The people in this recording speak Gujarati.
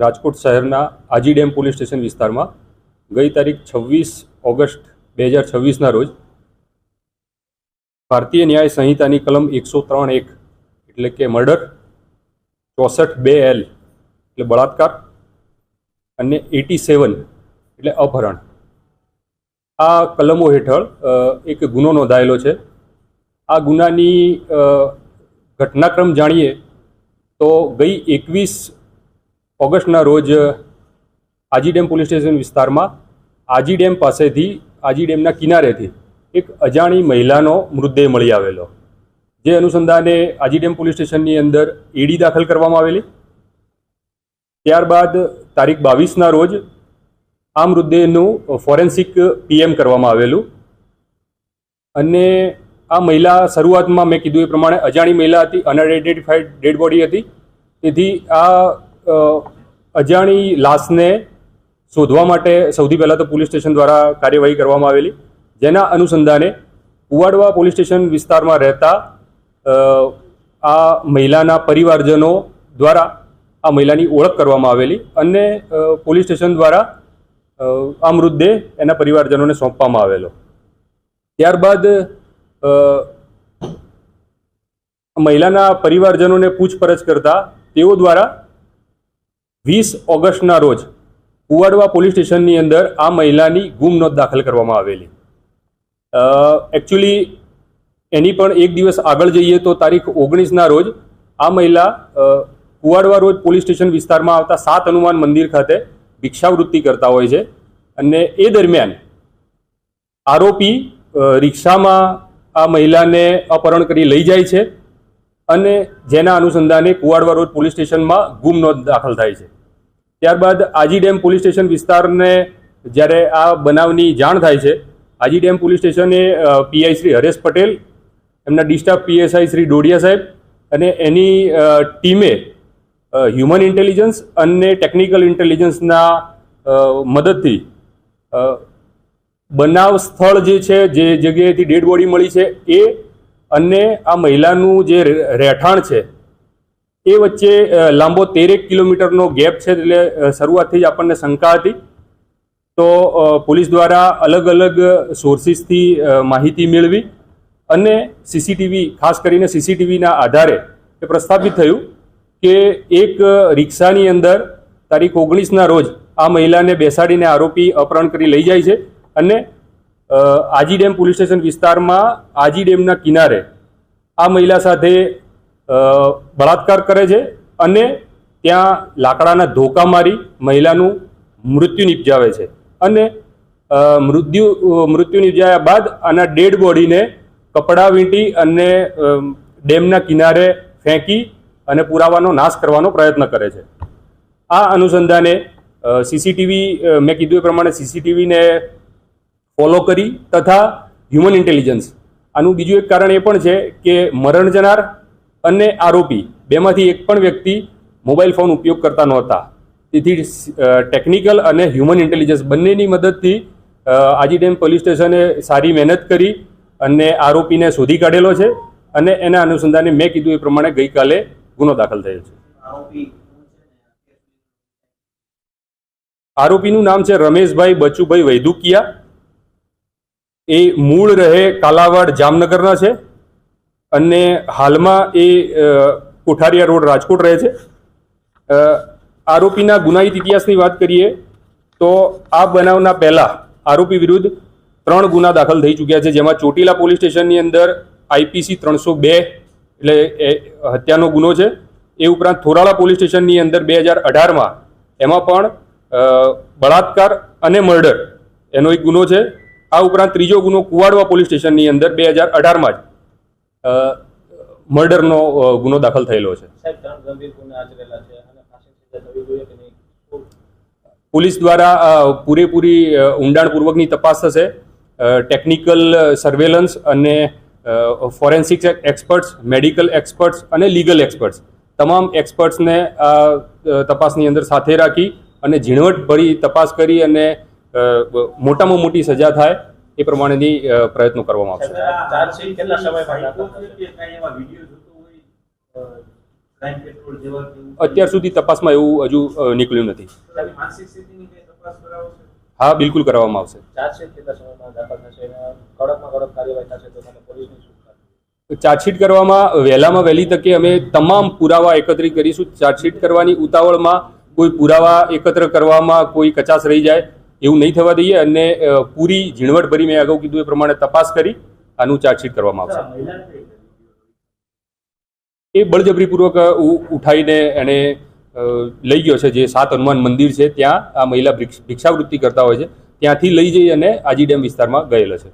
રાજકોટ શહેરના આજી ડેમ પોલીસ સ્ટેશન વિસ્તારમાં ગઈ તારીખ 26 ઓગસ્ટ 2026ના રોજ ભારતીય ન્યાય સંહિતાની કલમ 103(1) એટલે કે મર્ડર, 64(2)L એટલે બળાત્કાર અને 87 એટલે અપહરણ, આ કલમો હેઠળ એક ગુનો નોંધાયેલો છે. આ ગુનાની ઘટનાક્રમ જાણીએ તો ગઈ 21 ઓગસ્ટના રોજ આજી ડેમ પોલીસ સ્ટેશન વિસ્તારમાં આજી ડેમ પાસેથી, આજી ડેમના કિનારેથી એક અજાણી મહિલાનો મૃતદેહ મળી આવેલો, જે અનુસંધાને આજી ડેમ પોલીસ સ્ટેશનની અંદર એડી દાખલ કરવામાં આવેલી. ત્યારબાદ તારીખ 22ના રોજ આ મૃતદેહનું ફોરેન્સિક પીએમ કરવામાં આવેલું અને આ મહિલા શરૂઆતમાં મેં કીધું એ પ્રમાણે અજાણી મહિલા હતી, અનઆઇડેન્ટિફાઈડ ડેડ બોડી હતી. તેથી આ અજાણી લાશને શોધવા માટે સૌથી પહેલાં તો પોલીસ સ્ટેશન દ્વારા કાર્યવાહી કરવામાં આવેલી, જેના અનુસંધાને કુવાડવા પોલીસ સ્ટેશન વિસ્તારમાં રહેતા આ મહિલાના પરિવારજનો દ્વારા આ મહિલાની ઓળખ કરવામાં આવેલી અને પોલીસ સ્ટેશન દ્વારા આ મૃતદેહ એના પરિવારજનોને સોંપવામાં આવેલો. ત્યારબાદ મહિલાના પરિવારજનોને પૂછપરછ કરતા તેઓ દ્વારા 20 ઓગસ્ટના રોજ કુવાડવા પોલીસ સ્ટેશનની અંદર આ મહિલાની ગુમ નોંધ દાખલ કરવામાં આવેલી. એકચ્યુઅલી એની પણ એક દિવસ આગળ જઈએ તો તારીખ 19ના રોજ આ મહિલા કુવાડવા રોડ પોલીસ સ્ટેશન વિસ્તારમાં આવતા 7 હનુમાન મંદિર ખાતે ભિક્ષાવૃત્તિ કરતા હોય છે અને એ દરમિયાન આરોપી રિક્ષામાં આ મહિલાને અપહરણ કરી લઈ જાય છે અને જેના અનુસંધાને કુવાડવા રોડ પોલીસ સ્ટેશનમાં ગુમ નોંધ દાખલ થાય છે. ત્યારબાદ આજી ડેમ પોલીસ સ્ટેશન વિસ્તારને જ્યારે આ બનાવની જાણ થાય છે, આજી ડેમ પોલીસ સ્ટેશને પીઆઈ શ્રી હરેશ પટેલ, એમના ડિસ્ટાફ પીએસઆઈ શ્રી ડોડિયા સાહેબ અને એની ટીમે હ્યુમન ઇન્ટેલિજન્સ અને ટેકનિકલ ઇન્ટેલિજન્સના મદદથી બનાવ સ્થળ જે છે, જે જગ્યાએથી ડેડ બોડી મળી છે એ અને આ મહિલાનું જે રહેઠાણ છે એ વચ્ચે લાંબો 13 કિલોમીટરનો ગેપ છે. એટલે શરૂઆતથી જ આપણને શંકા હતી. તો પોલીસ દ્વારા અલગ અલગ સોર્સિસથી માહિતી મેળવી અને સીસીટીવી, ખાસ કરીને સીસીટીવીના આધારે એ પ્રસ્થાપિત થયું કે એક રિક્ષાની અંદર તારીખ 19ના રોજ આ મહિલાને બેસાડીને આરોપી અપહરણ કરી લઈ જાય છે અને આજી ડેમ પોલીસ સ્ટેશન વિસ્તારમાં આજી ડેમના કિનારે આ મહિલા સાથે બળાત્કાર કરે છે અને ત્યાં લાકડાના ધોકા મારી મહિલાનું મૃત્યુ નિપજાવે છે અને મૃત્યુ નિપજાયા બાદ આના ડેડ બોડીને કપડાં વીંટી અને ડેમના કિનારે ફેંકી અને પુરાવાનો નાશ કરવાનો પ્રયત્ન કરે છે. આ અનુસંધાને સીસીટીવી, મેં કીધું એ પ્રમાણે સીસીટીવીને ફોલો કરી તથા હ્યુમન ઇન્ટેલિજન્સ, આનું બીજું એક કારણ એ પણ છે કે મરણ જનાર અને આરોપી બેમાંથી એક પણ વ્યક્તિ મોબાઈલ ફોન ઉપયોગ કરતા નહોતા. તેથી ટેકનિકલ અને હ્યુમન ઇન્ટેલિજન્સ બંનેની મદદથી આજી ડેમ પોલીસ સ્ટેશને સારી મહેનત કરી અને આરોપીને શોધી કાઢેલો છે અને એના અનુસંધાને મેં કીધું એ પ્રમાણે ગઈકાલે ગુનો દાખલ થયો છે. આરોપીનું નામ છે રમેશભાઈ બચુભાઈ વૈદુકિયા. એ મૂળ રહે કાલાવાડ જામનગરના છે અને હાલમાં એ કોઠારિયા રોડ રાજકોટ રહે છે. આરોપીના ગુનાહિત ઇતિહાસની વાત કરીએ તો આ બનાવના પહેલા આરોપી વિરુદ્ધ 3 ગુના દાખલ થઈ ચૂક્યા છે, જેમાં ચોટીલા પોલીસ સ્ટેશનની અંદર IPC 302 એટલે હત્યાનો ગુનો છે. એ ઉપરાંત થોરાળા પોલીસ સ્ટેશનની અંદર 2018માં એમાં પણ બળાત્કાર અને મર્ડર એનો એક ગુનો છે. આ ઉપરાંત ત્રીજો ગુનો કુવાડવા પોલીસ સ્ટેશનની અંદર 2018માં જ મર્ડરનો ગુનો દાખલ થયેલો છે. પોલીસ દ્વારા પૂરેપૂરી ઊંડાણપૂર્વકની તપાસ થશે. ટેકનિકલ સર્વેલન્સ અને ફોરેન્સિક એક્સપર્ટ્સ, મેડિકલ એક્સપર્ટ્સ અને લીગલ એક્સપર્ટ્સ, તમામ એક્સપર્ટ્સને આ તપાસની અંદર સાથે રાખી અને ઝીણવટભરી તપાસ કરી અને મોટામાં મોટી સજા થાય એ પ્રમાણેની પ્રયત્નો કરવામાં આવશે. ક્રાઇમ પેટ્રોલ જેવા કે એવું? અત્યાર સુધી તપાસમાં એવું હજુ નીકળ્યું નથી. આવી માનસિક સ્થિતિની કંઈ તપાસ કરાવો છો? હા, બિલકુલ કરવામાં આવશે. ચાર્જશીટ કેટલા સમયમાં દાખલ થશે અને કડકમાં કડક કાર્યવાહી થશે તો તમે પોલીસની શું કરશો? ચાર્જશીટ કરવામાં વહેલામાં વહેલી તકે અમે તમામ પુરાવા એકત્રિત કરીશું. ચાર્જશીટ કરવાની ઉતાવળમાં કોઈ પુરાવા એકત્ર કરવામાં કોઈ કચાશ રહી જાય એવું નહીં થવા દઈએ અને પૂરી ઝીણવટભરી મેં અગાઉ કીધું એ પ્રમાણે તપાસ કરી આનું ચાર્જશીટ કરવામાં આવશે. એ બળજબરીપૂર્વક ઉઠાઈને એને લઈ ગયો છે. જે 7 હનુમાન મંદિર છે ત્યાં આ મહિલા ભિક્ષાવૃત્તિ કરતા હોય છે ત્યાંથી લઈ જઈ અને આજી ડેમ વિસ્તારમાં ગયેલો છે.